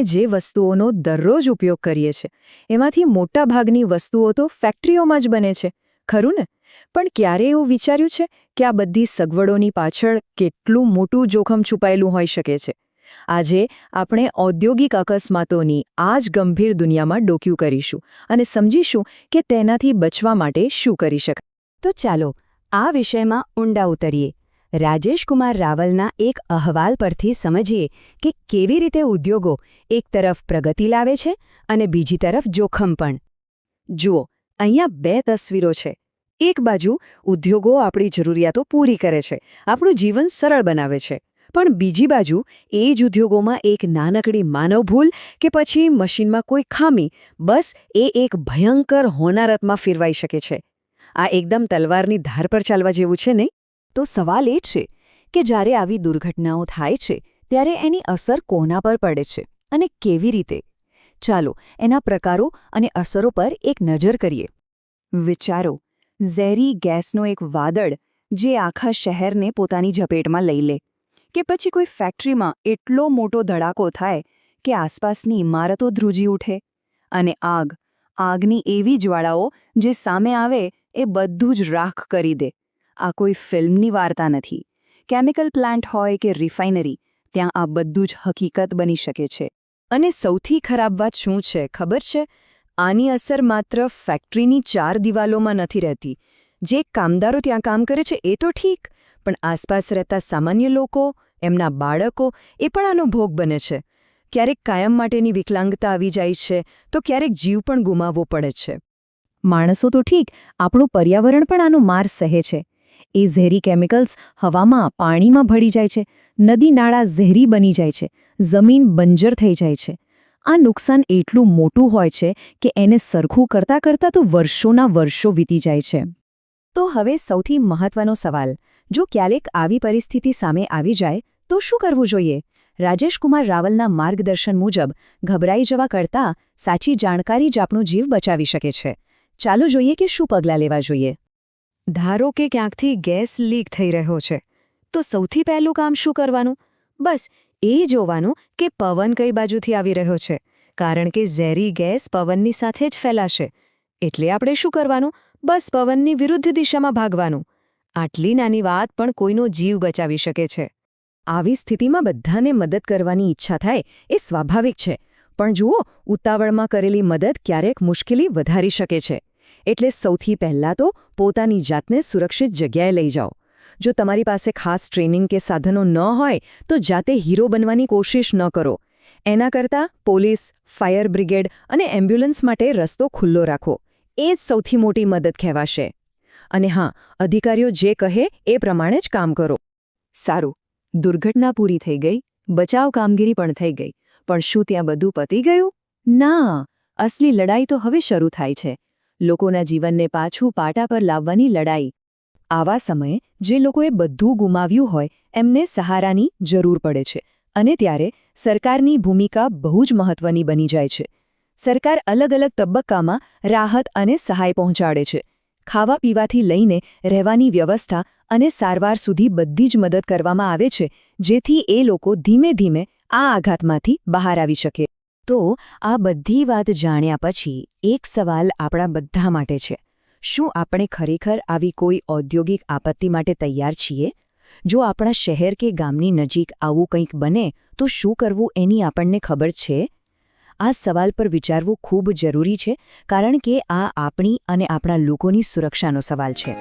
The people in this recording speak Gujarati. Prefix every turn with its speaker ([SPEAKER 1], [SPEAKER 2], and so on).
[SPEAKER 1] જે વસ્તુઓનો દરરોજ ઉપયોગ કરીએ છીએ એમાંથી મોટાભાગની વસ્તુઓ તો ફેક્ટરીઓમાં જ બને છે, ખરું ને? પણ ક્યારે એવું વિચાર્યું છે કે આ બધી સગવડોની પાછળ કેટલું મોટું જોખમ છુપાયેલું હોઈ શકે છે? આજે આપણે ઔદ્યોગિક અકસ્માતોની આ જ ગંભીર દુનિયામાં ડોક્યું કરીશું અને સમજીશું કે તેનાથી બચવા માટે શું કરી શકાય.
[SPEAKER 2] તો ચાલો આ વિષયમાં ઊંડા ઉતરીએ. રાજેશ કુમાર રાવલના એક અહેવાલ પરથી સમજીએ કે કેવી રીતે ઉદ્યોગો એક તરફ પ્રગતિ લાવે છે અને બીજી તરફ જોખમ પણ.
[SPEAKER 1] જુઓ, અહીંયા બે તસવીરો છે. એક બાજુ ઉદ્યોગો આપણી જરૂરિયાતો પૂરી કરે છે, આપણું જીવન સરળ બનાવે છે. પણ બીજી બાજુ એ જ ઉદ્યોગોમાં એક નાનકડી માનવ ભૂલ કે પછી મશીનમાં કોઈ ખામી, બસ એ એક ભયંકર હોનારતમાં ફેરવાઈ શકે છે. આ એકદમ તલવારની ધાર પર ચાલવા જેવું છે, નહીં?
[SPEAKER 2] તો સવાલ એ છે કે જ્યારે આવી દુર્ઘટનાઓ થાય છે ત્યારે એની અસર કોના પર પડે છે અને કેવી રીતે? ચાલો એના પ્રકારો અને અસરો પર એક નજર કરીએ. વિચારો, ઝેરી ગેસનો એક વાદળ જે આખા શહેરને પોતાની ઝપેટમાં લઈ લે, કે પછી કોઈ ફેક્ટરીમાં એટલો મોટો ધડાકો થાય કે આસપાસની ઇમારતો ધ્રુજી ઉઠે, અને આગની એવી જ્વાળાઓ જે સામે આવે એ બધું જ રાખ કરી દે. આ કોઈ ફિલ્મની વાર્તા નથી. કેમિકલ પ્લાન્ટ હોય કે રિફાઇનરી, ત્યાં આ બધું જ હકીકત બની શકે છે. અને સૌથી ખરાબ વાત શું છે ખબર છે? આની અસર માત્ર ફેક્ટરીની 4 દિવાલોમાં નથી રહેતી. જે કામદારો ત્યાં કામ કરે છે એ તો ઠીક, પણ આસપાસ રહેતા સામાન્ય લોકો, એમના બાળકો, એ પણ આનો ભોગ બને છે. ક્યારેક કાયમ માટેની વિકલાંગતા આવી જાય છે, તો ક્યારેક જીવ પણ ગુમાવવો પડે છે.
[SPEAKER 1] માણસો તો ઠીક, આપણું પર્યાવરણ પણ આનો માર સહે છે. એ ઝેરી કેમિકલ્સ હવામાં, પાણીમાં ભળી જાય છે, નદી નાળા ઝેરી બની જાય છે, જમીન બંજર થઈ જાય છે. આ નુકસાન એટલું મોટું હોય છે કે એને સરખું કરતાં તો વર્ષોના વર્ષો વીતી જાય છે.
[SPEAKER 2] તો હવે સૌથી મહત્વનો સવાલ, જો ક્યારેક આવી પરિસ્થિતિ સામે આવી જાય તો શું કરવું જોઈએ? રાજેશ કુમાર રાવલના માર્ગદર્શન મુજબ ગભરાઈ જવા કરતાં સાચી જાણકારી જ આપણો જીવ બચાવી શકે છે. ચાલો જોઈએ કે શું પગલાં લેવા જોઈએ. ધારો કે ક્યાંકથી ગેસ લીક થઈ રહ્યો છે, તો સૌથી પહેલું કામ શું કરવાનું? બસ એ જોવાનું કે પવન કઈ બાજુથી આવી રહ્યો છે, કારણ કે ઝેરી ગેસ પવનની સાથે જ ફેલાશે. એટલે આપણે શું કરવાનું? બસ પવનની વિરુદ્ધ દિશામાં ભાગવાનું. આટલી નાની વાત પણ કોઈનો જીવ બચાવી શકે છે. આવી સ્થિતિમાં બધાને મદદ કરવાની ઈચ્છા થાય એ સ્વાભાવિક છે, પણ જુઓ, ઉતાવળમાં કરેલી મદદ ક્યારેક મુશ્કેલી વધારી શકે છે. એટલે સૌથી પહેલાં તો પોતાની જાતને સુરક્ષિત જગ્યાએ લઈ જાઓ. જો તમારી પાસે ખાસ ટ્રેનિંગ કે સાધનો ન હોય તો જાતે હીરો બનવાની કોશિશ ન કરો. એના કરતાં પોલીસ, ફાયર બ્રિગેડ અને એમ્બ્યુલન્સ માટે રસ્તો ખુલ્લો રાખો. એ જ સૌથી મોટી મદદ કહેવાશે. અને હા, અધિકારીઓ જે કહે એ પ્રમાણે જ કામ કરો. સારું, દુર્ઘટના પૂરી થઈ ગઈ, બચાવ કામગીરી પણ થઈ ગઈ, પણ શું ત્યાં બધું પતી ગયું? ના, અસલી લડાઈ તો હવે શરૂ થાય છે. લોકોના જીવનને પાછું પાટા પર લાવવાની લડાઈ. આવા સમયે જે લોકોએ બધું ગુમાવ્યું હોય એમને સહારાની જરૂર પડે છે, અને ત્યારે સરકારની ભૂમિકા બહુ જ મહત્વની બની જાય છે. સરકાર અલગ અલગ તબક્કામાં રાહત અને સહાય પહોંચાડે છે. ખાવા પીવાથી લઈને રહેવાની વ્યવસ્થા અને સારવાર સુધી બધી જ મદદ કરવામાં આવે છે, જેથી એ લોકો ધીમે ધીમે આ આઘાતમાંથી બહાર આવી શકે. તો આ બધી વાત જાણ્યા પછી એક સવાલ આપણા બધા માટે છે. શું આપણે ખરેખર આવી કોઈ ઔદ્યોગિક આપત્તિ માટે તૈયાર છીએ? જો આપણા શહેર કે ગામની નજીક આવું કંઈક બને તો શું કરવું એની આપણને ખબર છે? આ સવાલ પર વિચારવું ખૂબ જરૂરી છે, કારણ કે આ આપણી અને આપણા લોકોની સુરક્ષાનો સવાલ છે.